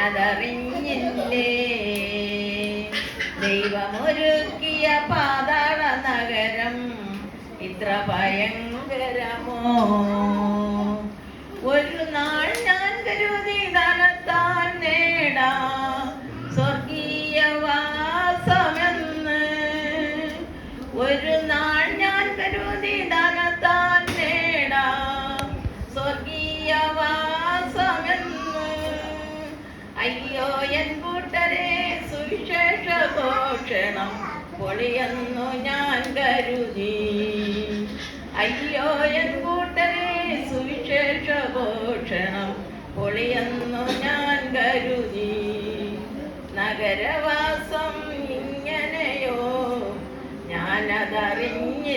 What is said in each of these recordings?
ഞാനതറിഞ്ഞില്ലേ. ദൈവമൊരുക്കിയ പാതാള നഗരം ഇത്ര ഭയങ്കരമോ. ഒരു നാൾ ഞാൻ കരുതി ധനത്താൽ നേടാം സ്വർഗീയവാസമെന്ന്. ഒരു നാൾ ഞാൻ കരുതി ധനത്താൽ നേടാം സ്വർഗീയവാസമെന്ന്. അയ്യോ എൻ കൂട്ടരെ, സുവിശേഷ ഘോഷണം പൊളിയെന്നു ഞാൻ കരുതി. അയ്യോ എൻ കൂട്ടരെ, സുവിശേഷ ഘോഷണം പൊളിയെന്നു ഞാൻ കരുതി. നഗരവാസം ഇങ്ങനെയോ ഞാനതറിഞ്ഞില്ലേ.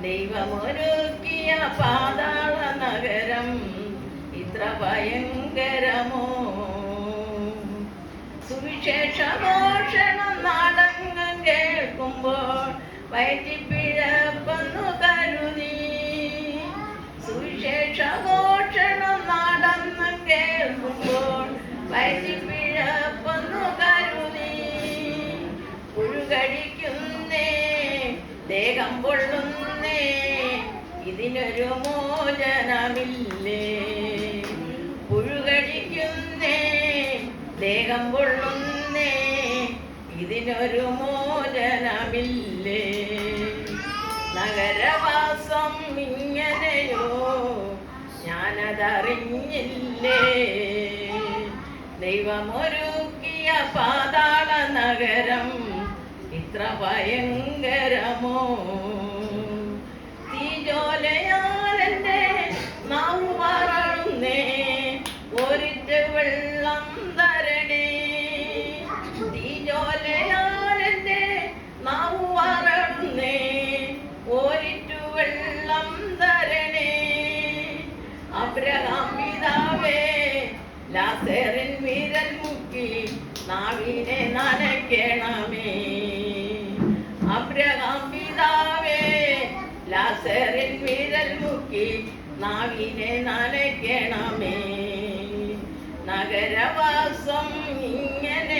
ദൈവമൊരുക്കിയ പാതാള നഗരം ഇത്ര ഭയങ്കരമോ. സുവിശേഷ ഘോഷണം നാടകം കേൾക്കുമ്പോൾ വയറ്റിപ്പിഴപ്പെന്നു കരുതി. സുവിശേഷ ഘോഷണം നാടകം കേൾക്കുമ്പോൾ വയറ്റിപ്പിഴപ്പെന്നു കരുതി. പുഴുകഴിക്കുന്നേ, ദേഹം പൊള്ളുന്നേ, ഇതിനൊരു മോചനമില്ലേ. പുഴുകഴിക്കുന്നേ, ദേഹം പൊള്ളുന്നേ, ഇതിനൊരു മോചനമില്ലേ. നഗരവാസം ഇങ്ങനെയോ ഞാനതറിഞ്ഞില്ലേ. ദൈവമൊരുക്കിയ പാതാള നഗരം ഇത്ര ഭയങ്കരമോ. തീജോലയാലെൻ്റെ നാവു വറളുന്നേ, ഒരിറ്റ് വെള്ളം തരണേ. തീജോലയാലെൻ്റെ നാവു വറളുന്നേ, ഒരിറ്റു വെള്ളം തരണേ. അബ്രഹാം പിതാവേ, ലാസറിൻ വിരൽ മുക്കി നാവിനെ നനയ്ക്കണമേ. അബ്രഹാം പിതാവേ, ലാസറിൻ വിരൽ മുക്കി നാവിനെ നനയ്ക്കണമേ. നഗരവാസം ഇങ്ങനെ